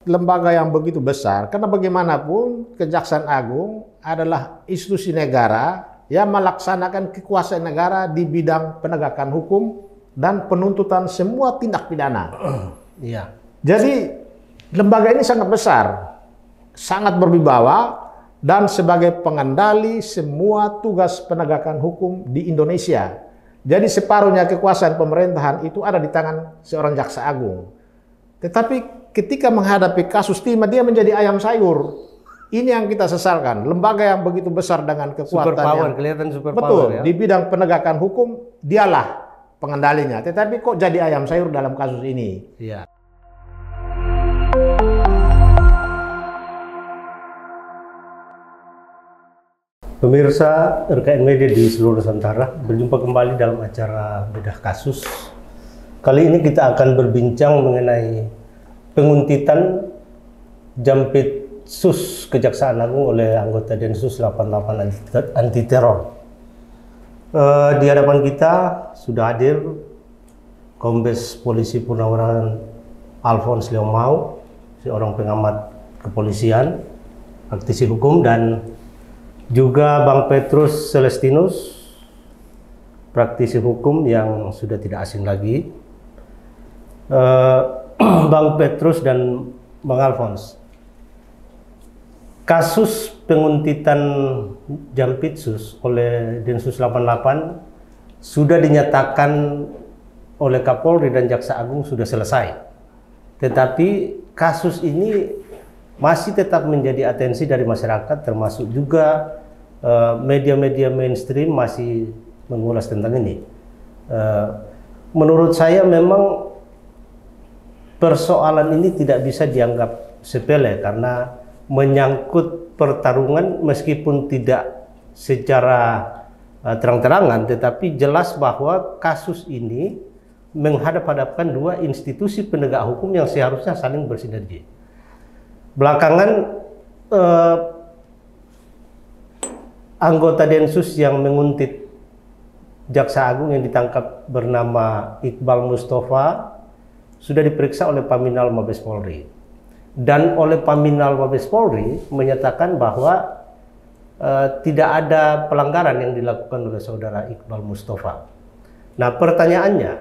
lembaga yang begitu besar, karena bagaimanapun Kejaksaan Agung adalah institusi negara yang melaksanakan kekuasaan negara di bidang penegakan hukum dan penuntutan semua tindak pidana. Iya. Jadi lembaga ini sangat besar, sangat berwibawa, dan sebagai pengendali semua tugas penegakan hukum di Indonesia. Jadi separuhnya kekuasaan pemerintahan itu ada di tangan seorang jaksa agung. Tetapi ketika menghadapi kasus timah, dia menjadi ayam sayur. Ini yang kita sesalkan. Lembaga yang begitu besar dengan kekuatan Superpower, yang kelihatan superpower. betul, Ya? di bidang penegakan hukum, dialah pengendalinya. Tetapi kok jadi ayam sayur dalam kasus ini? Iya. Pemirsa RKN Media di seluruh Nusantara, berjumpa kembali dalam acara Bedah Kasus. Kali ini kita akan berbincang mengenai penguntitan Jampitsus Kejaksaan Agung oleh anggota Densus 88 anti teror. Di hadapan kita sudah hadir Kombes Polisi Purnawirawan Alphonse Leomau, seorang pengamat kepolisian, praktisi hukum, dan juga Bang Petrus Celestinus, praktisi hukum yang sudah tidak asing lagi. Bang Petrus dan Bang Alphonse, kasus penguntitan Jampitsus oleh Densus 88 sudah dinyatakan oleh Kapolri dan Jaksa Agung sudah selesai. Tetapi kasus ini masih tetap menjadi atensi dari masyarakat, termasuk juga media-media mainstream masih mengulas tentang ini. Menurut saya memang persoalan ini tidak bisa dianggap sepele karena menyangkut pertarungan, meskipun tidak secara terang-terangan, tetapi jelas bahwa kasus ini menghadap-hadapkan dua institusi penegak hukum yang seharusnya saling bersinergi. Belakangan anggota Densus yang menguntit Jaksa Agung yang ditangkap bernama Iqbal Mustafa sudah diperiksa oleh Paminal Mabes Polri, dan oleh Paminal Mabes Polri menyatakan bahwa tidak ada pelanggaran yang dilakukan oleh saudara Iqbal Mustafa. Nah, pertanyaannya,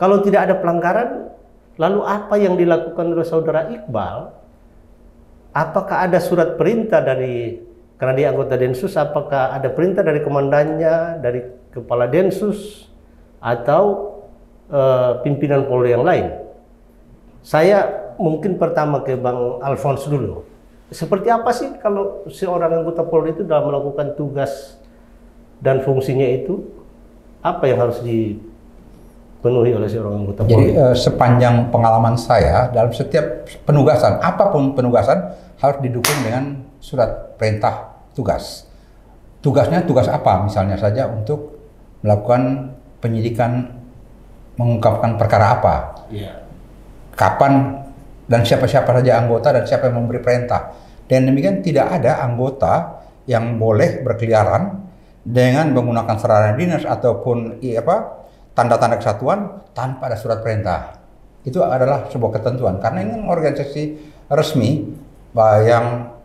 kalau tidak ada pelanggaran, lalu apa yang dilakukan oleh saudara Iqbal? Apakah ada surat perintah dari, karena dia anggota Densus, apakah ada perintah dari komandannya, dari kepala Densus, atau pimpinan Polri yang lain? Saya mungkin pertama ke Bang Alphonse dulu. Seperti apa sih kalau seorang anggota Polri itu dalam melakukan tugas dan fungsinya itu, apa yang harus dipenuhi oleh seorang anggota Polri? Jadi sepanjang pengalaman saya, dalam setiap penugasan, apapun penugasan, harus didukung dengan surat perintah tugas. Tugasnya tugas apa? Misalnya saja untuk melakukan penyidikan, mengungkapkan perkara apa, kapan, dan siapa-siapa saja anggota dan siapa yang memberi perintah. Dan demikian tidak ada anggota yang boleh berkeliaran dengan menggunakan sarana dinas ataupun tanda-tanda kesatuan tanpa ada surat perintah. Itu adalah sebuah ketentuan, karena ini organisasi resmi yang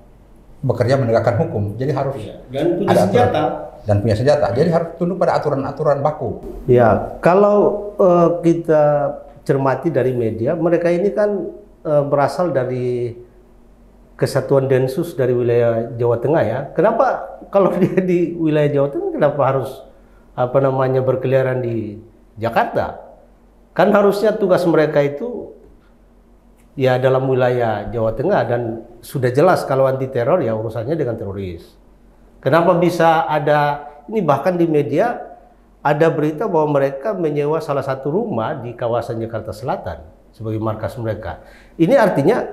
bekerja menegakkan hukum, jadi harus dan punya senjata. Dan punya senjata, jadi harus tunduk pada aturan-aturan baku. Ya, kalau kita cermati dari media, mereka ini kan berasal dari kesatuan Densus dari wilayah Jawa Tengah ya. Kenapa kalau dia di wilayah Jawa Tengah, kenapa harus berkeliaran di Jakarta? Kan harusnya tugas mereka itu ya dalam wilayah Jawa Tengah, dan sudah jelas kalau anti teror ya urusannya dengan teroris. Kenapa bisa ada, ini bahkan di media ada berita bahwa mereka menyewa salah satu rumah di kawasan Jakarta Selatan sebagai markas mereka. Ini artinya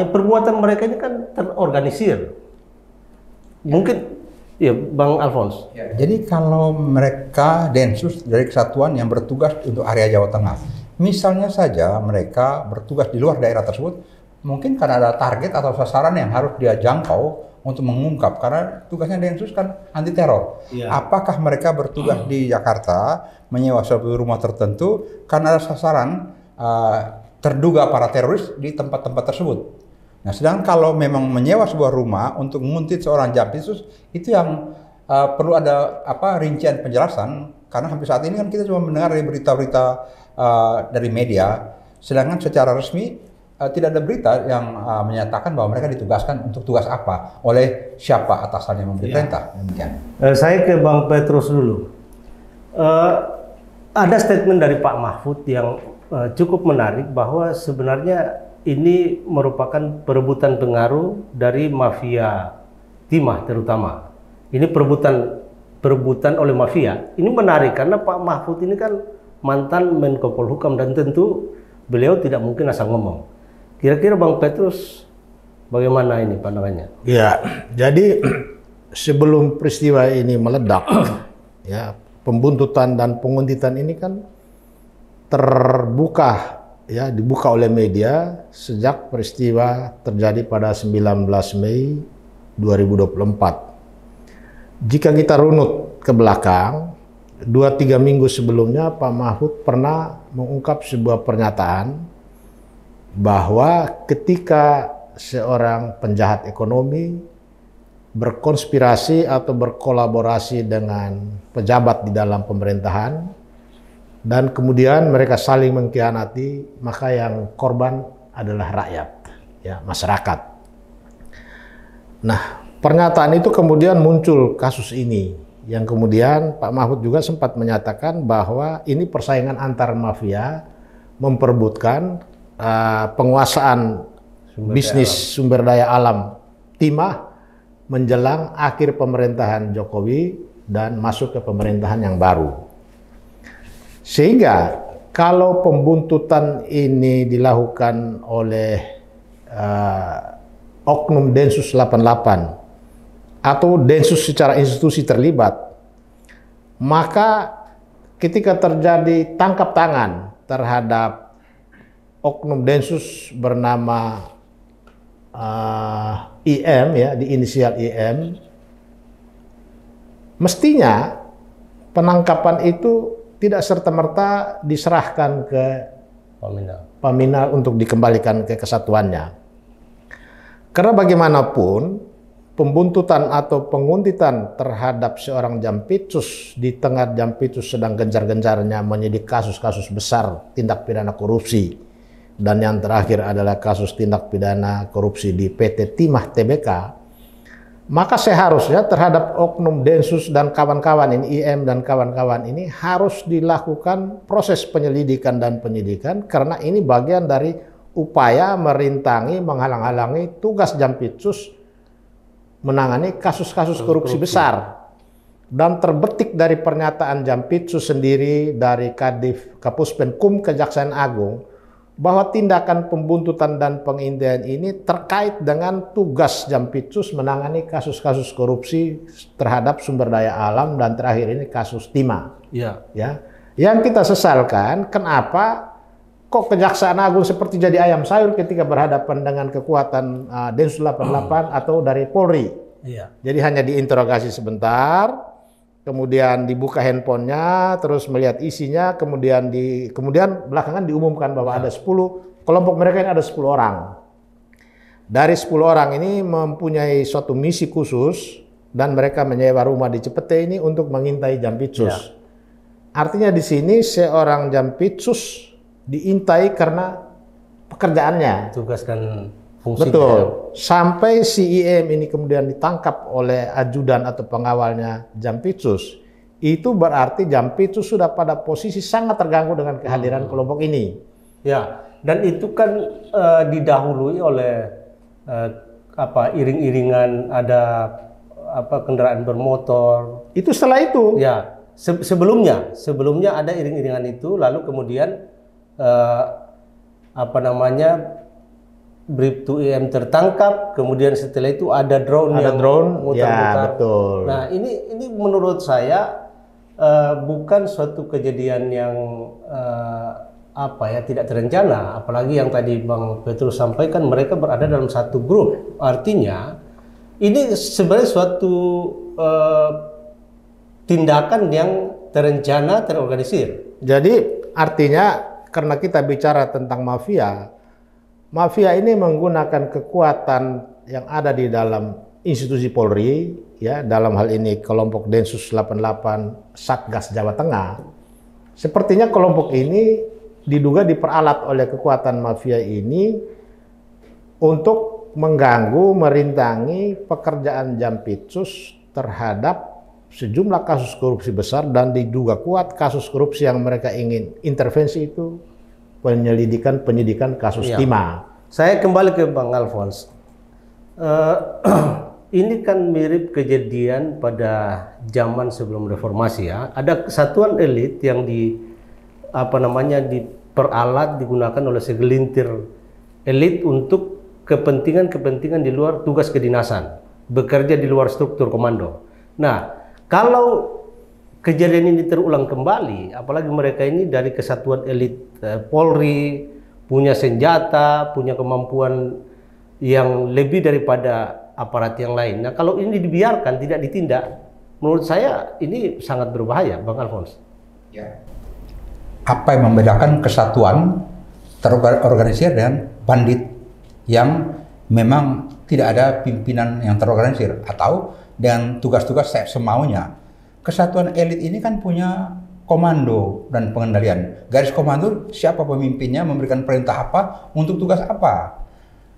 perbuatan mereka ini kan terorganisir. Mungkin ya Bang Alphonse. Ya, jadi kalau mereka Densus dari kesatuan yang bertugas untuk area Jawa Tengah, misalnya saja mereka bertugas di luar daerah tersebut, mungkin karena ada target atau sasaran yang harus dia jangkau untuk mengungkap, karena tugasnya Densus kan anti teror. Apakah mereka bertugas di Jakarta menyewa sebuah rumah tertentu karena ada sasaran terduga para teroris di tempat-tempat tersebut. Nah, sedangkan kalau memang menyewa sebuah rumah untuk menguntit seorang Jampitsus, itu yang perlu ada rincian penjelasan, karena hampir saat ini kan kita cuma mendengar dari berita-berita dari media, sedangkan secara resmi tidak ada berita yang menyatakan bahwa mereka ditugaskan untuk tugas apa, oleh siapa atasannya memberi perintah. Demikian. Saya ke Bang Petrus dulu. Ada statement dari Pak Mahfud yang cukup menarik, bahwa sebenarnya ini merupakan perebutan pengaruh dari mafia timah terutama. Ini perebutan oleh mafia. Ini menarik karena Pak Mahfud ini kan mantan Menko Polhukam dan tentu beliau tidak mungkin asal ngomong. Kira-kira Bang Petrus bagaimana ini pandangannya? Ya, jadi sebelum peristiwa ini meledak, ya, pembuntutan dan penguntitan ini kan terbuka, ya, dibuka oleh media sejak peristiwa terjadi pada 19 Mei 2024. Jika kita runut ke belakang, 2-3 minggu sebelumnya Pak Mahfud pernah mengungkap sebuah pernyataan bahwa ketika seorang penjahat ekonomi berkonspirasi atau berkolaborasi dengan pejabat di dalam pemerintahan dan kemudian mereka saling mengkhianati, maka yang korban adalah rakyat, ya, masyarakat. Nah, pernyataan itu kemudian muncul kasus ini, yang kemudian Pak Mahfud juga sempat menyatakan bahwa ini persaingan antar mafia memperebutkan penguasaan sumber daya alam timah menjelang akhir pemerintahan Jokowi dan masuk ke pemerintahan yang baru. Sehingga kalau pembuntutan ini dilakukan oleh oknum Densus 88 atau Densus secara institusi terlibat, maka ketika terjadi tangkap tangan terhadap oknum Densus bernama IM, ya, di inisial IM, mestinya penangkapan itu tidak serta-merta diserahkan ke Paminal untuk dikembalikan ke kesatuannya. Karena bagaimanapun pembuntutan atau penguntitan terhadap seorang Jampitsus di tengah Jampitsus sedang gencar-gencarnya menyidik kasus-kasus besar tindak pidana korupsi, dan yang terakhir adalah kasus tindak pidana korupsi di PT Timah Tbk, maka seharusnya terhadap oknum Densus dan kawan-kawan ini, IM dan kawan-kawan ini, harus dilakukan proses penyelidikan dan penyidikan, karena ini bagian dari upaya merintangi, menghalang-halangi tugas Jampitsus menangani kasus-kasus korupsi besar. Dan terbetik dari pernyataan Jampitsus sendiri, dari Kadif Kapuspenkum Kejaksaan Agung, bahwa tindakan pembuntutan dan pengintian ini terkait dengan tugas Jampitsus menangani kasus-kasus korupsi terhadap sumber daya alam, dan terakhir ini kasus timah. Ya. Ya. Yang kita sesalkan, kenapa kok Kejaksaan Agung seperti jadi ayam sayur ketika berhadapan dengan kekuatan Densus 88 atau dari Polri. Iya. Jadi hanya diinterogasi sebentar, kemudian dibuka handphonenya, terus melihat isinya, kemudian belakangan diumumkan bahwa ada 10 kelompok mereka ini ada 10 orang. Dari 10 orang ini mempunyai suatu misi khusus dan mereka menyewa rumah di Cipete ini untuk mengintai Jampitsus. Ya. Artinya di sini seorang Jampitsus diintai karena pekerjaannya, tugas dan fungsinya. Betul. Sampai si IM ini kemudian ditangkap oleh ajudan atau pengawalnya Jampitsus, itu berarti Jampitsus sudah pada posisi sangat terganggu dengan kehadiran kelompok ini. Ya, dan itu kan didahului oleh iring-iringan, ada kendaraan bermotor. Itu setelah itu. Ya, sebelumnya ada iring-iringan itu, lalu kemudian Bribtu IM tertangkap, kemudian setelah itu ada drone yang muter-muter. Ya, betul. Nah, ini menurut saya bukan suatu kejadian yang tidak terencana, apalagi yang tadi Bang Petrus sampaikan, mereka berada dalam satu grup. Artinya ini sebenarnya suatu tindakan yang terencana, terorganisir. Jadi artinya karena kita bicara tentang mafia, mafia ini menggunakan kekuatan yang ada di dalam institusi Polri, ya, dalam hal ini kelompok Densus 88 Satgas Jawa Tengah. Sepertinya kelompok ini diduga diperalat oleh kekuatan mafia ini untuk mengganggu, merintangi pekerjaan Jampitsus terhadap sejumlah kasus korupsi besar, dan diduga kuat kasus korupsi yang mereka ingin intervensi itu penyidikan kasus timah. Saya kembali ke Bang Alphonse. Ini kan mirip kejadian pada zaman sebelum reformasi, ya. Ada kesatuan elit yang diperalat, digunakan oleh segelintir elit untuk kepentingan-kepentingan di luar tugas kedinasan, bekerja di luar struktur komando. Nah, kalau kejadian ini terulang kembali, apalagi mereka ini dari kesatuan elit Polri, punya senjata, punya kemampuan yang lebih daripada aparat yang lain. Nah, kalau ini dibiarkan, tidak ditindak, menurut saya ini sangat berbahaya, Bang Alphonse. Ya. Apa yang membedakan kesatuan terorganisir dengan bandit yang memang tidak ada pimpinan yang terorganisir atau dengan tugas-tugas semaunya? Kesatuan elit ini kan punya komando dan pengendalian. Garis komando, siapa pemimpinnya, memberikan perintah apa, untuk tugas apa.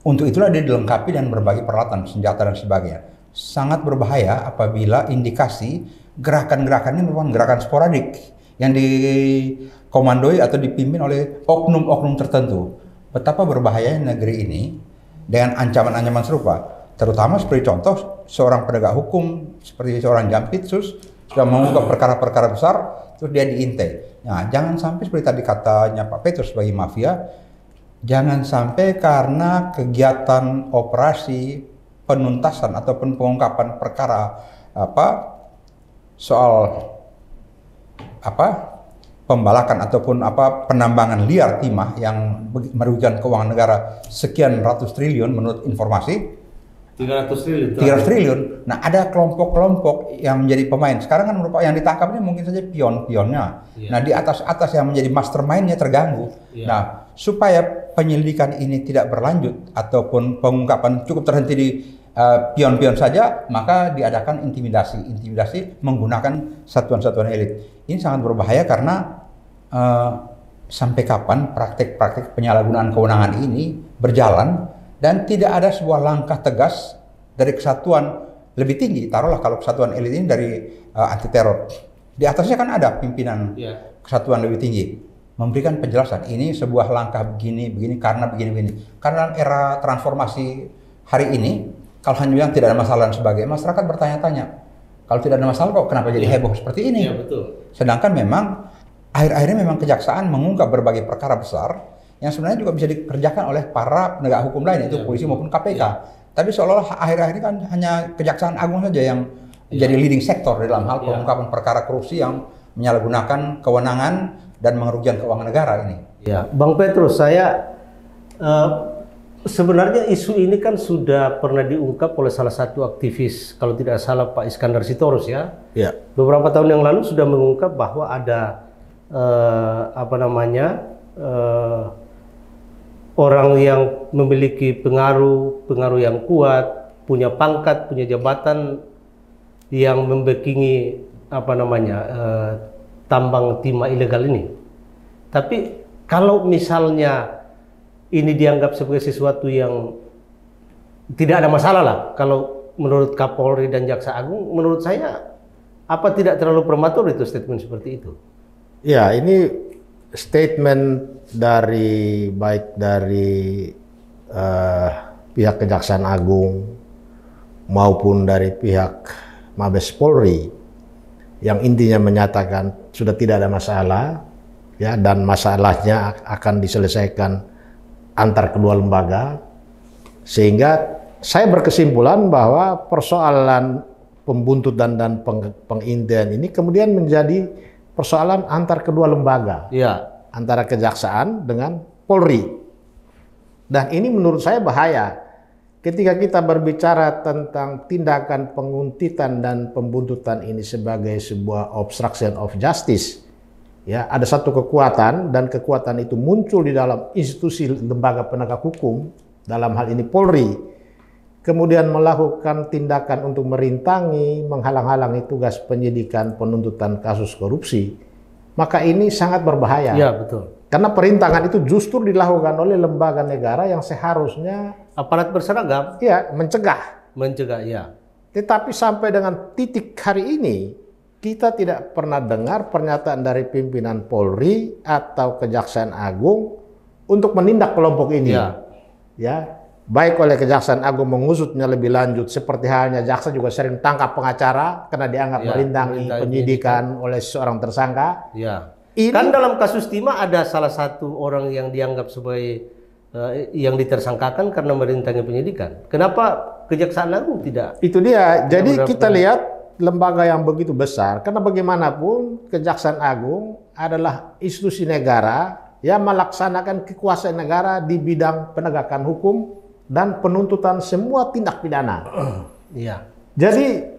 Untuk itulah dia dilengkapi dan berbagi peralatan, senjata dan sebagainya. Sangat berbahaya apabila indikasi gerakan-gerakan ini merupakan gerakan sporadik yang dikomandoi atau dipimpin oleh oknum-oknum tertentu. Betapa berbahayanya negeri ini dengan ancaman-ancaman serupa. Terutama seperti contoh seorang penegak hukum seperti seorang Jampitsus sudah mengungkap perkara-perkara besar, terus dia diintai. Nah, jangan sampai seperti tadi katanya Pak Petrus sebagai mafia, jangan sampai karena kegiatan operasi penuntasan ataupun pengungkapan perkara pembalakan ataupun penambangan liar timah yang merugikan keuangan negara sekian ratus triliun menurut informasi. 300 triliun. Nah, ada kelompok-kelompok yang menjadi pemain. Sekarang kan merupakan yang ditangkap ini mungkin saja pion-pionnya. Yeah. Nah, di atas yang menjadi mastermind-nya terganggu. Yeah. Nah, supaya penyelidikan ini tidak berlanjut ataupun pengungkapan cukup terhenti di pion-pion saja, maka diadakan intimidasi menggunakan satuan-satuan elit. Ini sangat berbahaya karena sampai kapan praktik-praktik penyalahgunaan kewenangan ini berjalan dan tidak ada sebuah langkah tegas dari kesatuan lebih tinggi. Taruhlah kalau kesatuan elit ini dari anti teror, di atasnya kan ada pimpinan kesatuan lebih tinggi memberikan penjelasan ini sebuah langkah begini karena begini. Karena era transformasi hari ini, kalau hanya bilang tidak ada masalah dan sebagainya, masyarakat bertanya-tanya, kalau tidak ada masalah kok kenapa jadi heboh seperti ini? Betul. Sedangkan memang akhir-akhirnya memang kejaksaan mengungkap berbagai perkara besar yang sebenarnya juga bisa dikerjakan oleh para penegak hukum lain, itu polisi maupun KPK. Tapi seolah-olah akhir-akhir ini kan hanya Kejaksaan Agung saja yang menjadi leading sektor dalam hal pengungkapan perkara korupsi yang menyalahgunakan kewenangan dan mengerugikan keuangan negara ini. Ya, Bang Petrus, saya sebenarnya isu ini kan sudah pernah diungkap oleh salah satu aktivis, kalau tidak salah Pak Iskandar Sitorus, ya. Beberapa tahun yang lalu sudah mengungkap bahwa ada orang yang memiliki pengaruh yang kuat, punya pangkat, punya jabatan yang membekingi tambang timah ilegal ini. Tapi kalau misalnya ini dianggap sebagai sesuatu yang tidak ada masalah lah, kalau menurut Kapolri dan Jaksa Agung, menurut saya apa tidak terlalu prematur itu statement seperti itu? Ya, ini statement baik dari pihak Kejaksaan Agung maupun dari pihak Mabes Polri yang intinya menyatakan sudah tidak ada masalah, ya, dan masalahnya akan diselesaikan antar kedua lembaga, sehingga saya berkesimpulan bahwa persoalan pembuntutan dan pengintaian ini kemudian menjadi persoalan antar kedua lembaga, antara Kejaksaan dengan Polri. Dan ini menurut saya bahaya. Ketika kita berbicara tentang tindakan penguntitan dan pembuntutan ini sebagai sebuah obstruction of justice, Ya, ada satu kekuatan dan kekuatan itu muncul di dalam institusi lembaga penegak hukum, dalam hal ini Polri, kemudian melakukan tindakan untuk merintangi, menghalang-halangi tugas penyidikan penuntutan kasus korupsi, maka ini sangat berbahaya. Ya, betul. Karena perintangan itu justru dilakukan oleh lembaga negara yang seharusnya Aparat berseragam. ya mencegah. Mencegah, ya. Tetapi sampai dengan titik hari ini, kita tidak pernah dengar pernyataan dari pimpinan Polri atau Kejaksaan Agung untuk menindak kelompok ini. Ya, baik oleh Kejaksaan Agung mengusutnya lebih lanjut, seperti halnya jaksa juga sering tangkap pengacara karena dianggap merintangi penyidikan oleh seorang tersangka. Ya. Ini, Kan dalam kasus Timah ada salah satu orang yang dianggap sebagai yang ditersangkakan karena merintangi penyidikan. Kenapa Kejaksaan Agung tidak? itu dia. Jadi kita lihat lembaga yang begitu besar, karena bagaimanapun Kejaksaan Agung adalah institusi negara yang melaksanakan kekuasaan negara di bidang penegakan hukum dan penuntutan semua tindak pidana. Iya. Jadi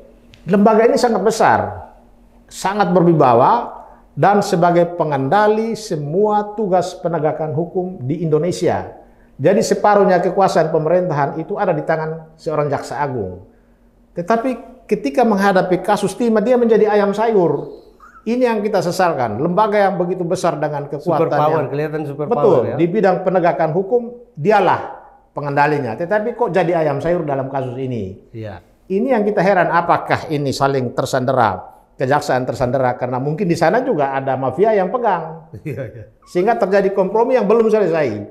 lembaga ini sangat besar, sangat berwibawa, dan sebagai pengendali semua tugas penegakan hukum di Indonesia. Jadi separuhnya kekuasaan pemerintahan itu ada di tangan seorang jaksa agung. Tetapi ketika menghadapi kasus Timah, dia menjadi ayam sayur. Ini yang kita sesalkan. Lembaga yang begitu besar dengan kekuatan Superpower, yang kelihatan super betul power, ya. di bidang penegakan hukum, dialah pengendalinya. Tetapi kok jadi ayam sayur dalam kasus ini? Iya. Ini yang kita heran, apakah ini saling tersandera, kejaksaan tersandera karena mungkin di sana juga ada mafia yang pegang. Sehingga terjadi kompromi yang belum selesai.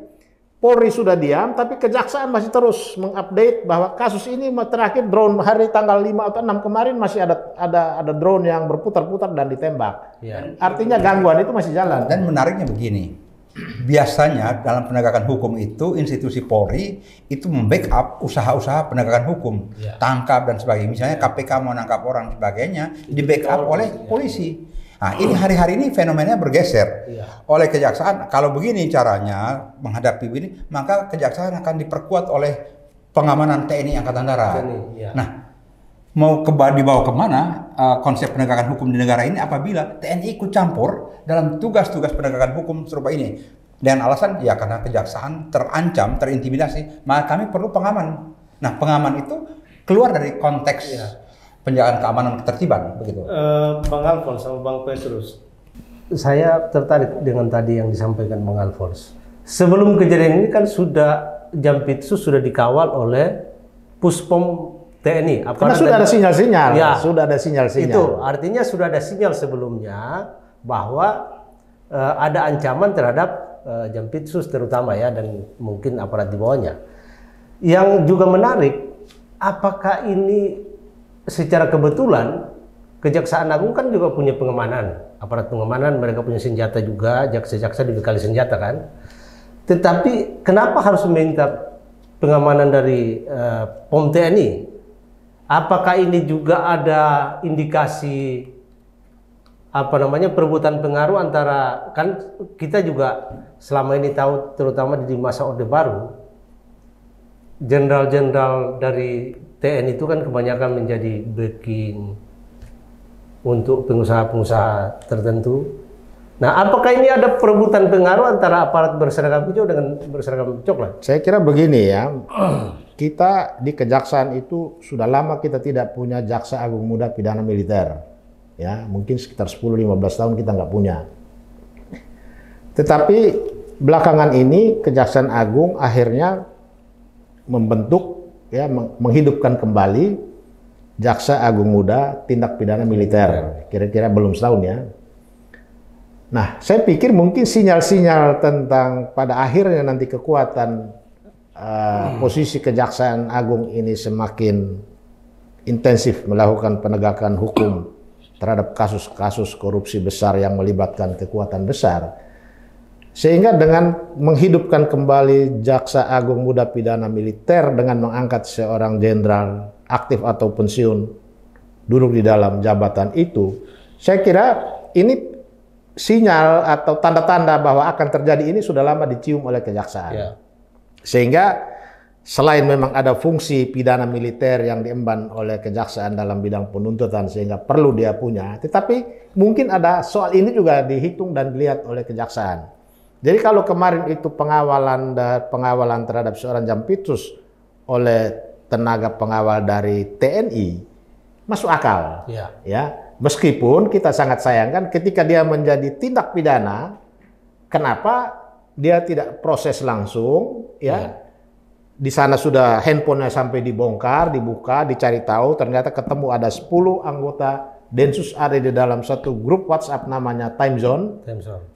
Polri sudah diam, tapi kejaksaan masih terus mengupdate bahwa kasus ini terakhir drone hari tanggal 5 atau 6 kemarin masih ada drone yang berputar-putar dan ditembak. Ya. Artinya gangguan itu masih jalan. Dan menariknya begini, biasanya dalam penegakan hukum itu institusi Polri itu membackup usaha-usaha penegakan hukum, tangkap dan sebagainya. Misalnya KPK mau nangkap orang dan sebagainya, di backup oleh polisi. Nah, ini hari-hari ini fenomenanya bergeser oleh kejaksaan. Kalau begini caranya menghadapi ini, maka kejaksaan akan diperkuat oleh pengamanan TNI Angkatan Darat. Nah, mau dibawa kemana konsep penegakan hukum di negara ini apabila TNI ikut campur dalam tugas-tugas penegakan hukum serupa ini? Dengan alasan ya karena kejaksaan terancam, terintimidasi, maka kami perlu pengaman. Nah, pengaman itu keluar dari konteks penjagaan keamanan ketertiban, begitu. Bang Alfons sama Bang Petrus, saya tertarik dengan tadi yang disampaikan Bang Alfons. Sebelum kejadian ini kan Jampitsus sudah dikawal oleh Puspom TNI. Karena sudah ada sinyal-sinyal. Ya, sudah ada sinyal-sinyal. Itu artinya sudah ada sinyal sebelumnya bahwa ada ancaman terhadap Jampitsus terutama ya, dan mungkin aparat di bawahnya. Yang juga menarik, apakah ini secara kebetulan Kejaksaan Agung kan juga punya pengamanan, aparat pengamanan, mereka punya senjata juga, jaksa-jaksa dibekali senjata kan. Tetapi kenapa harus meminta pengamanan dari POM TNI? Apakah ini juga ada indikasi perebutan pengaruh antara, kan kita juga selama ini tahu terutama di masa Orde Baru, jenderal-jenderal dari TNI itu kan kebanyakan menjadi backing untuk pengusaha-pengusaha tertentu. Nah, apakah ini ada perebutan pengaruh antara aparat berseragam hijau dengan berseragam coklat? Saya kira begini ya, kita di kejaksaan itu sudah lama kita tidak punya jaksa agung muda pidana militer. Ya, mungkin sekitar 10-15 tahun kita nggak punya. Tetapi belakangan ini Kejaksaan Agung akhirnya membentuk, ya, menghidupkan kembali Jaksa Agung Muda Tindak Pidana Militer. Kira-kira belum setahun ya. Nah, saya pikir mungkin sinyal-sinyal tentang pada akhirnya nanti kekuatan posisi Kejaksaan Agung ini semakin intensif melakukan penegakan hukum terhadap kasus-kasus korupsi besar yang melibatkan kekuatan besar. Sehingga dengan menghidupkan kembali Jaksa Agung Muda Pidana Militer dengan mengangkat seorang jenderal aktif atau pensiun duduk di dalam jabatan itu, saya kira ini sinyal atau tanda-tanda bahwa akan terjadi ini sudah lama dicium oleh kejaksaan. Sehingga selain memang ada fungsi pidana militer yang diemban oleh kejaksaan dalam bidang penuntutan sehingga perlu dia punya, tetapi mungkin ada soal ini juga dihitung dan dilihat oleh kejaksaan. Jadi kalau kemarin itu pengawalan terhadap seorang Jampitsus oleh tenaga pengawal dari TNI masuk akal, ya. Meskipun kita sangat sayangkan ketika dia menjadi tindak pidana, kenapa dia tidak proses langsung, ya? Di sana sudah handphonenya sampai dibongkar, dibuka, dicari tahu, ternyata ketemu ada 10 anggota Densus ada di dalam satu grup WhatsApp namanya Time Zone.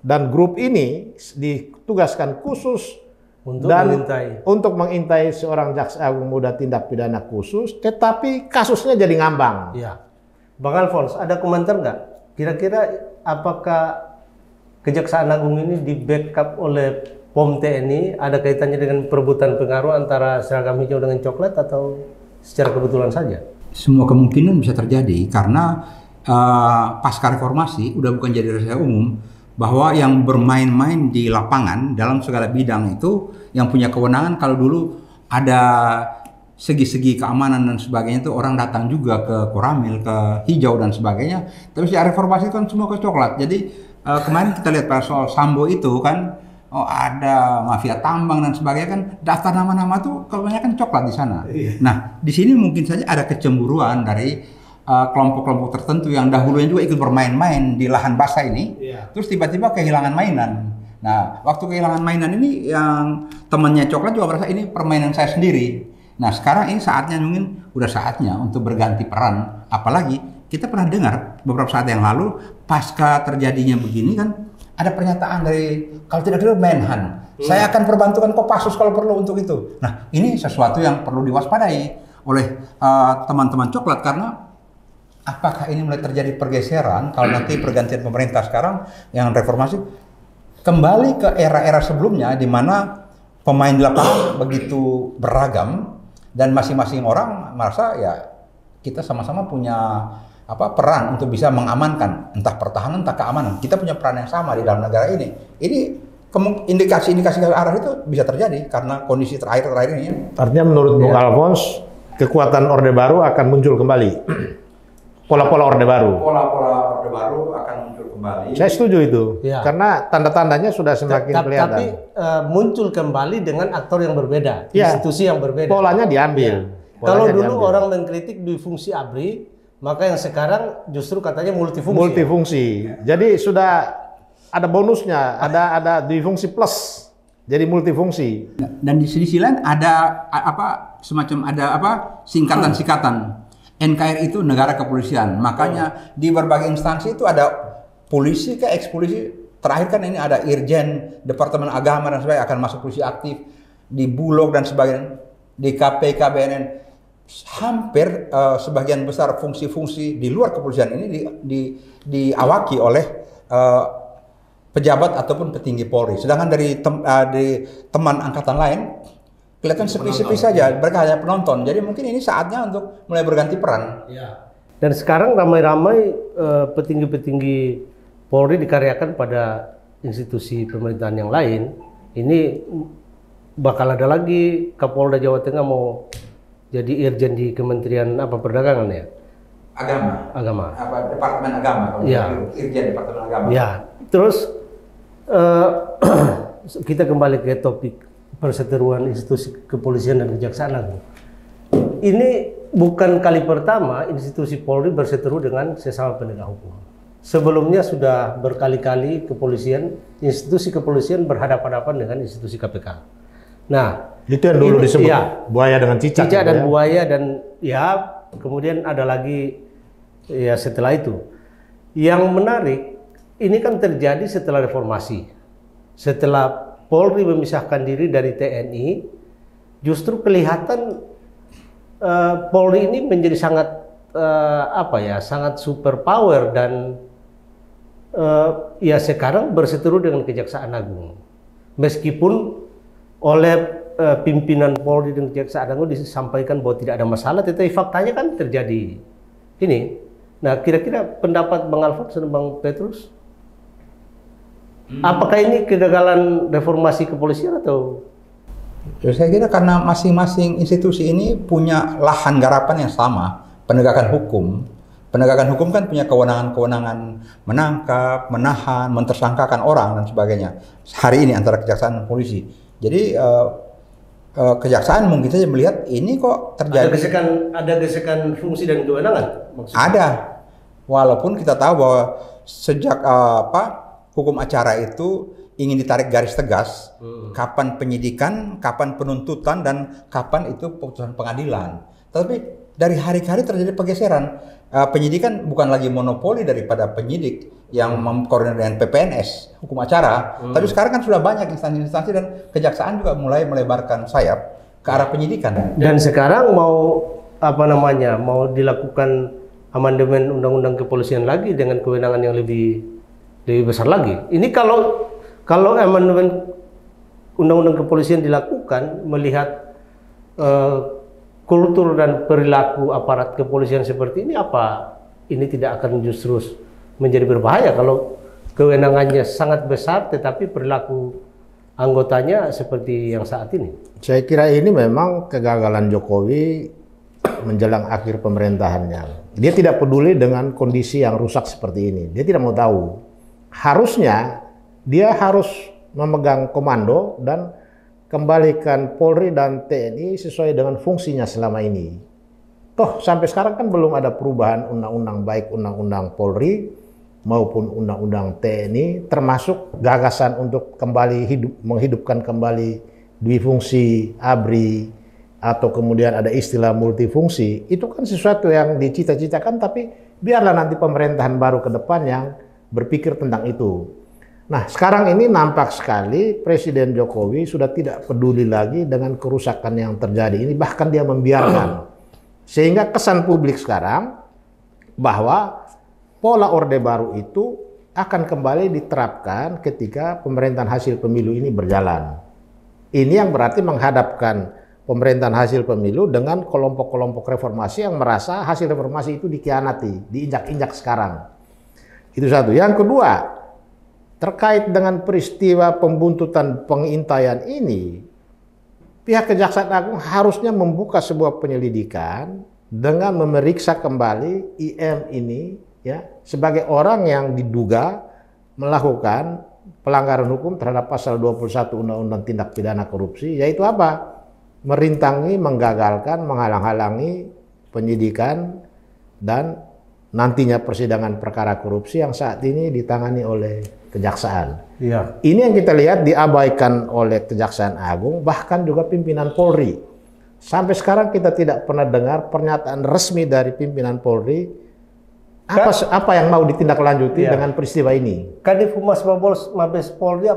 Dan grup ini ditugaskan khusus untuk mengintai seorang jaksa agung muda tindak pidana khusus, tetapi kasusnya jadi ngambang. Ya. Bang Alfons, ada komentar nggak? Kira-kira apakah Kejaksaan Agung ini di backup oleh POM TNI? Ada kaitannya dengan perebutan pengaruh antara seragam hijau dengan coklat atau secara kebetulan saja? Semua kemungkinan bisa terjadi karena pasca reformasi udah bukan jadi rahasia umum bahwa yang bermain-main di lapangan dalam segala bidang itu yang punya kewenangan. Kalau dulu ada segi-segi keamanan dan sebagainya itu orang datang juga ke Koramil, ke hijau dan sebagainya. Tapi sejak reformasi kan semua ke coklat. Jadi kemarin kita lihat pada soal Sambo itu kan, ada mafia tambang dan sebagainya kan, daftar nama-nama tuh kebanyakan coklat di sana. Nah, di sini mungkin saja ada kecemburuan dari kelompok-kelompok tertentu yang dahulunya juga ikut bermain-main di lahan basah ini, terus tiba-tiba kehilangan mainan. Nah, waktu kehilangan mainan ini yang temannya coklat juga merasa ini permainan saya sendiri. Nah, sekarang ini saatnya mungkin udah saatnya untuk berganti peran. Apalagi kita pernah dengar beberapa saat yang lalu pasca terjadinya begini kan ada pernyataan dari kalau tidak ada Menhan, saya akan perbantukan Kopassus kalau perlu untuk itu. Nah, ini sesuatu yang perlu diwaspadai oleh teman-teman coklat karena apakah ini mulai terjadi pergeseran kalau nanti pergantian pemerintah sekarang yang reformasi kembali ke era-era sebelumnya di mana pemain di lapangan begitu beragam dan masing-masing orang merasa ya kita sama-sama punya peran untuk bisa mengamankan entah pertahanan entah keamanan. Kita punya peran yang sama di dalam negara ini. Ini indikasi-indikasi ke arah itu bisa terjadi karena kondisi terakhir ini. Artinya menurut Bung Alfons kekuatan Orde Baru akan muncul kembali. Pola-pola Orde Baru. Pola-pola Orde Baru akan muncul kembali. Saya setuju itu, karena tanda-tandanya sudah semakin kelihatan. Tapi muncul kembali dengan aktor yang berbeda, institusi yang berbeda. Polanya diambil. Kalau dulu orang mengkritik difungsi ABRI, maka yang sekarang justru katanya multifungsi. Multifungsi. Jadi sudah ada bonusnya, ada difungsi plus, jadi multifungsi. Dan di sisi lain ada semacam singkatan-singkatan. NKRI itu negara kepolisian, makanya di berbagai instansi itu ada polisi ke ex-polisi. Terakhir kan ini ada Irjen Departemen Agama dan sebagainya akan masuk polisi aktif di Bulog dan sebagainya, di KPK, BNN. Hampir sebagian besar fungsi-fungsi di luar kepolisian ini diawaki oleh pejabat ataupun petinggi Polri. Sedangkan dari teman angkatan lain kelihatan sepi-sepi saja, mereka hanya penonton. Jadi mungkin ini saatnya untuk mulai berganti peran. Dan sekarang ramai-ramai petinggi-petinggi Polri dikaryakan pada institusi pemerintahan yang lain. Ini bakal ada lagi Kapolda Jawa Tengah mau jadi irjen di Kementerian Perdagangan ya? Agama. Departemen Agama. Irjen Departemen Agama. Ya. Terus kita kembali ke topik perseteruan institusi kepolisian dan kejaksaan agung. Ini bukan kali pertama institusi Polri berseteru dengan sesama penegak hukum. Sebelumnya sudah berkali-kali institusi kepolisian berhadapan-hadapan dengan institusi KPK. Nah, itu yang dulu disebut buaya dengan cicak. Cicak dan buaya dan kemudian ada lagi setelah itu. Yang menarik, ini kan terjadi setelah reformasi. Setelah Polri memisahkan diri dari TNI, justru kelihatan Polri ini menjadi sangat sangat super power dan sekarang berseteru dengan Kejaksaan Agung. Meskipun oleh pimpinan Polri dan Kejaksaan Agung disampaikan bahwa tidak ada masalah, tetapi faktanya kan terjadi ini. Nah, kira-kira pendapat Bang Alfons dan Bang Petrus? Apakah ini kegagalan reformasi kepolisian atau? Ya, saya kira karena masing-masing institusi ini punya lahan garapan yang sama, penegakan hukum. Penegakan hukum kan punya kewenangan-kewenangan menangkap, menahan, mentersangkakan orang dan sebagainya. Hari ini antara kejaksaan dan polisi. Jadi kejaksaan mungkin saja melihat ini kok terjadi. Ada gesekan fungsi dan kewenangan maksudnya. Ada. Walaupun kita tahu bahwa sejak hukum acara itu ingin ditarik garis tegas, kapan penyidikan, kapan penuntutan, dan kapan itu putusan pengadilan. Tapi dari hari ke hari terjadi pergeseran. Penyidikan bukan lagi monopoli daripada penyidik yang mengkoordinir dengan PPNS, hukum acara. Tapi sekarang kan sudah banyak instansi-instansi dan kejaksaan juga mulai melebarkan sayap ke arah penyidikan. Dan sekarang mau dilakukan amandemen undang-undang kepolisian lagi dengan kewenangan yang lebih besar lagi. Ini kalau amandemen undang-undang kepolisian dilakukan melihat kultur dan perilaku aparat kepolisian seperti ini, apa ini tidak akan justru menjadi berbahaya kalau kewenangannya sangat besar tetapi perilaku anggotanya seperti yang saat ini? Saya kira ini memang kegagalan Jokowi menjelang akhir pemerintahannya. Dia tidak peduli dengan kondisi yang rusak seperti ini. Dia tidak mau tahu. Harusnya dia harus memegang komando dan kembalikan Polri dan TNI sesuai dengan fungsinya selama ini. Toh sampai sekarang kan belum ada perubahan undang-undang, baik undang-undang Polri maupun undang-undang TNI, termasuk gagasan untuk menghidupkan kembali dwifungsi ABRI atau kemudian ada istilah multifungsi. Itu kan sesuatu yang dicita-citakan, tapi biarlah nanti pemerintahan baru ke depan yang berpikir tentang itu. Nah, sekarang ini nampak sekali Presiden Jokowi sudah tidak peduli lagi dengan kerusakan yang terjadi ini, bahkan dia membiarkan. Sehingga kesan publik sekarang bahwa pola Orde Baru itu akan kembali diterapkan ketika pemerintahan hasil pemilu ini berjalan. Ini yang berarti menghadapkan pemerintahan hasil pemilu dengan kelompok-kelompok reformasi yang merasa hasil reformasi itu dikhianati, diinjak-injak sekarang. Itu satu. Yang kedua, terkait dengan peristiwa pembuntutan pengintaian ini, pihak Kejaksaan Agung harusnya membuka sebuah penyelidikan dengan memeriksa kembali IM ini ya sebagai orang yang diduga melakukan pelanggaran hukum terhadap pasal 21 Undang-Undang Tindak Pidana Korupsi, yaitu apa? Merintangi, menggagalkan, menghalang-halangi penyidikan dan nantinya persidangan perkara korupsi yang saat ini ditangani oleh Kejaksaan. Iya. Ini yang kita lihat diabaikan oleh Kejaksaan Agung, bahkan juga pimpinan Polri. Sampai sekarang kita tidak pernah dengar pernyataan resmi dari pimpinan Polri apa yang mau ditindaklanjuti dengan peristiwa ini. Kadif Humas Mabes Polri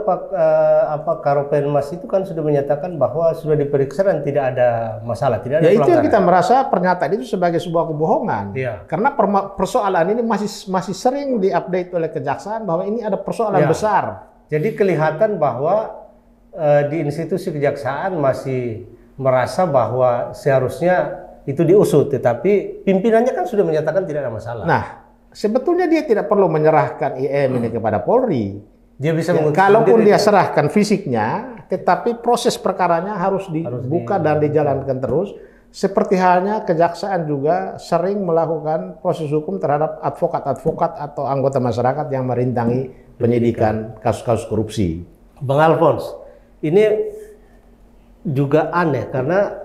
Karopenmas itu kan sudah menyatakan bahwa sudah diperiksa dan tidak ada masalah, tidak ada ya, itu pelanggaran. yang kita merasa pernyataan itu sebagai sebuah kebohongan. Ya. Karena persoalan ini masih sering diupdate oleh Kejaksaan bahwa ini ada persoalan besar. Jadi kelihatan bahwa di institusi Kejaksaan masih merasa bahwa seharusnya itu diusut, tetapi pimpinannya kan sudah menyatakan tidak ada masalah. Nah, sebetulnya dia tidak perlu menyerahkan IM ini kepada Polri. Dia bisa kalaupun dia serahkan fisiknya, tetapi proses perkaranya harus dibuka dan dijalankan terus. Seperti halnya Kejaksaan juga sering melakukan proses hukum terhadap advokat-advokat atau anggota masyarakat yang merintangi penyidikan kasus-kasus korupsi. Bang Alphonse, ini juga aneh karena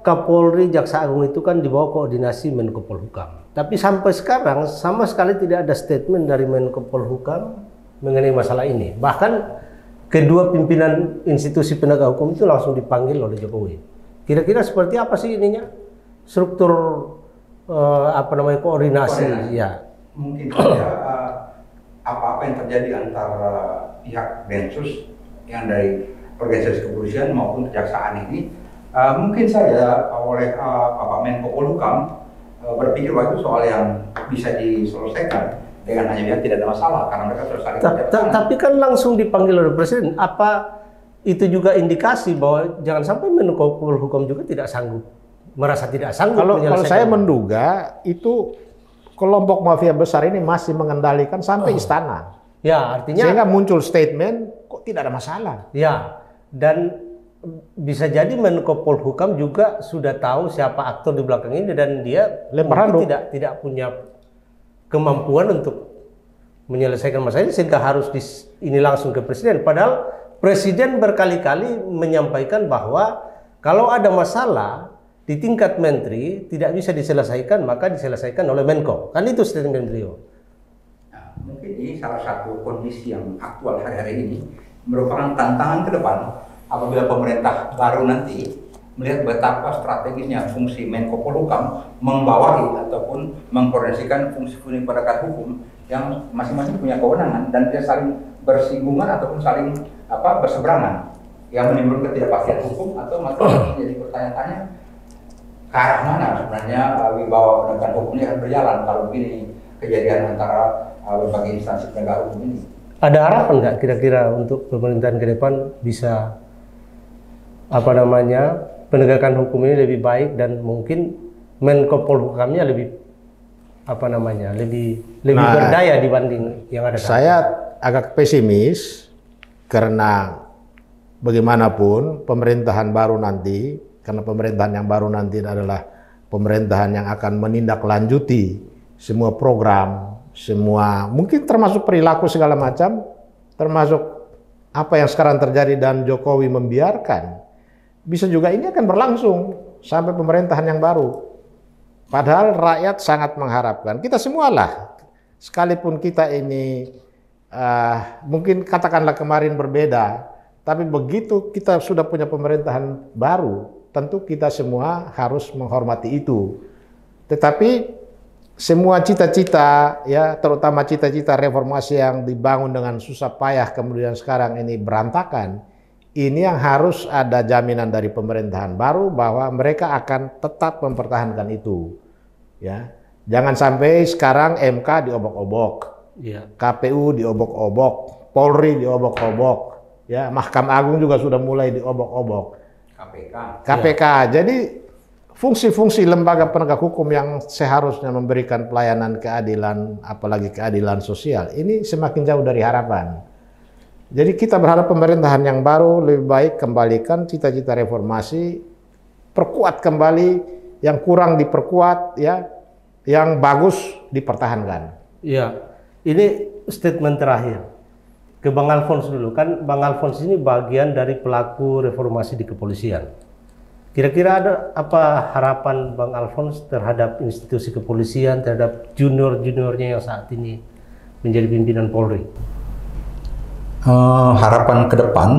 Kapolri, Jaksa Agung itu kan di bawah koordinasi Menko Polhukam. Tapi sampai sekarang sama sekali tidak ada statement dari Menko Polhukam mengenai masalah ini. Bahkan kedua pimpinan institusi penegak hukum itu langsung dipanggil oleh Jokowi. Kira-kira seperti apa sih ininya? Struktur koordinasi ya. Mungkin saja apa-apa yang terjadi antara pihak Densus yang dari organisasi kepolisian maupun kejaksaan ini mungkin saja oleh Bapak Menko Polhukam berpikir bahwa itu soal yang bisa diselesaikan dengan hanya bilang tidak ada masalah karena mereka sudah saling tapi kan langsung dipanggil oleh Presiden. Apa itu juga indikasi bahwa jangan sampai Menko Polhukam juga tidak sanggup, merasa tidak sanggup menyelesaikan? Kalau saya menduga itu kelompok mafia besar ini masih mengendalikan sampai istana. Ya, artinya sehingga muncul statement tidak ada masalah. Ya, dan bisa jadi Menko Polhukam juga sudah tahu siapa aktor di belakang ini dan dia mungkin tidak punya kemampuan untuk menyelesaikan masalah ini sehingga harus ini langsung ke presiden. Padahal presiden berkali-kali menyampaikan bahwa kalau ada masalah di tingkat menteri tidak bisa diselesaikan, maka diselesaikan oleh Menko. Kan itu statement beliau. Nah, mungkin ini salah satu kondisi yang aktual hari-hari ini merupakan tantangan ke depan apabila pemerintah baru nanti melihat betapa strategisnya fungsi Menko Polhukam membawahi ataupun mengkoordinasikan fungsi-fungsi penegakan hukum yang masing-masing punya kewenangan dan tidak saling bersinggungan ataupun saling berseberangan, yang menimbulkan ketidakpastian hukum atau masalah jadi bertanya-tanya ke arah mana sebenarnya wibawa penegakan hukum ini akan berjalan kalau begini kejadian antara berbagai instansi penegak hukum ini. Ada harapan nggak kira-kira untuk pemerintahan ke depan bisa penegakan hukum ini lebih baik dan mungkin Menko Polhukamnya lebih lebih berdaya dibanding yang ada sekarang? Saya agak pesimis karena bagaimanapun pemerintahan baru nanti, karena pemerintahan yang baru nanti adalah pemerintahan yang akan menindaklanjuti semua program, semua mungkin termasuk perilaku segala macam, termasuk apa yang sekarang terjadi dan Jokowi membiarkan. Bisa juga ini akan berlangsung sampai pemerintahan yang baru. Padahal rakyat sangat mengharapkan, kita semualah, sekalipun kita ini mungkin katakanlah kemarin berbeda, tapi begitu kita sudah punya pemerintahan baru, tentu kita semua harus menghormati itu. Tetapi semua cita-cita, ya terutama cita-cita reformasi yang dibangun dengan susah payah kemudian sekarang ini berantakan, ini yang harus ada jaminan dari pemerintahan baru bahwa mereka akan tetap mempertahankan itu. Ya, jangan sampai sekarang MK diobok-obok, ya. KPU diobok-obok, Polri diobok-obok, ya Mahkamah Agung juga sudah mulai diobok-obok, KPK. Ya. Jadi fungsi-fungsi lembaga penegak hukum yang seharusnya memberikan pelayanan keadilan, apalagi keadilan sosial, ini semakin jauh dari harapan. Jadi kita berharap pemerintahan yang baru lebih baik kembalikan cita-cita reformasi, perkuat kembali yang kurang diperkuat, ya, yang bagus dipertahankan. Ya, ini statement terakhir ke Bang Alfons dulu. Kan Bang Alfons ini bagian dari pelaku reformasi di kepolisian. Kira-kira ada apa harapan Bang Alfons terhadap institusi kepolisian, terhadap junior-juniornya yang saat ini menjadi pimpinan Polri? Harapan ke depan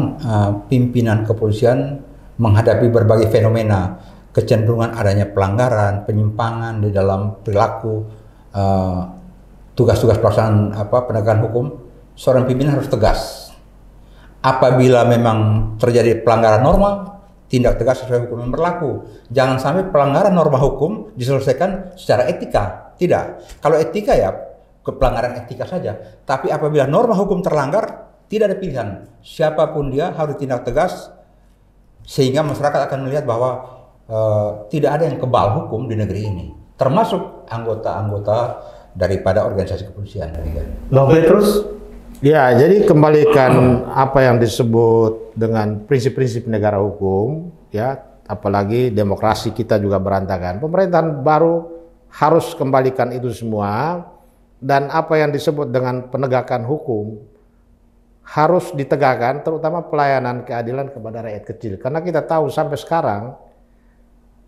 pimpinan kepolisian menghadapi berbagai fenomena, kecenderungan adanya pelanggaran, penyimpangan di dalam perilaku, tugas-tugas pelaksanaan penegakan hukum, seorang pimpinan harus tegas. Apabila memang terjadi pelanggaran norma, tindak tegas sesuai hukum yang berlaku. Jangan sampai pelanggaran norma hukum diselesaikan secara etika. Tidak. Kalau etika ya pelanggaran etika saja. Tapi apabila norma hukum terlanggar, tidak ada pilihan. Siapapun dia harus tindak tegas sehingga masyarakat akan melihat bahwa tidak ada yang kebal hukum di negeri ini. Termasuk anggota-anggota daripada organisasi kepolisian. Bang Petrus? Ya, jadi kembalikan apa yang disebut dengan prinsip-prinsip negara hukum, ya, apalagi demokrasi kita juga berantakan. Pemerintahan baru harus kembalikan itu semua, dan apa yang disebut dengan penegakan hukum harus ditegakkan, terutama pelayanan keadilan kepada rakyat kecil. Karena kita tahu sampai sekarang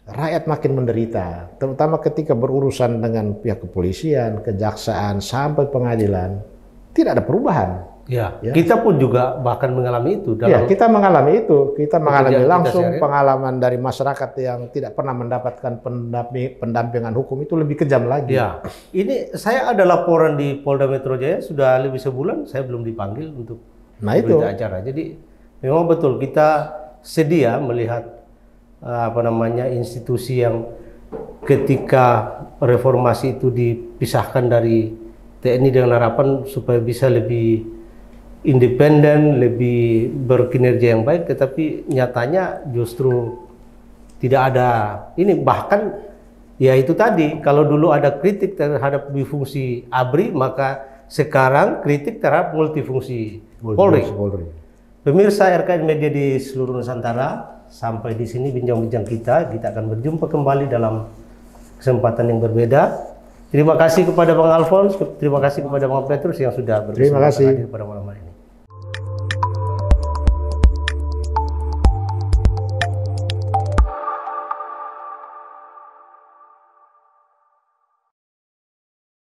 rakyat makin menderita, terutama ketika berurusan dengan pihak kepolisian, kejaksaan, sampai pengadilan. Tidak ada perubahan. Ya, kita pun juga bahkan mengalami itu. Ya, kita mengalami itu. Kita mengalami langsung pengalaman dari masyarakat yang tidak pernah mendapatkan pendampingan hukum, itu lebih kejam lagi. Ya, ini saya ada laporan di Polda Metro Jaya sudah lebih sebulan saya belum dipanggil untuk berita acara. Jadi memang betul kita sedia melihat institusi yang ketika reformasi itu dipisahkan dari TNI dengan harapan supaya bisa lebih independen, lebih berkinerja yang baik, tetapi nyatanya justru tidak ada ini. Bahkan ya itu tadi, kalau dulu ada kritik terhadap fungsi ABRI, maka sekarang kritik terhadap multifungsi Polri. Pemirsa RKN Media di seluruh Nusantara, sampai di sini bincang-bincang kita. Kita akan berjumpa kembali dalam kesempatan yang berbeda. Terima kasih kepada Bang Alphonse, terima kasih kepada Bang Petrus yang sudah Terima kasih. hadir pada malam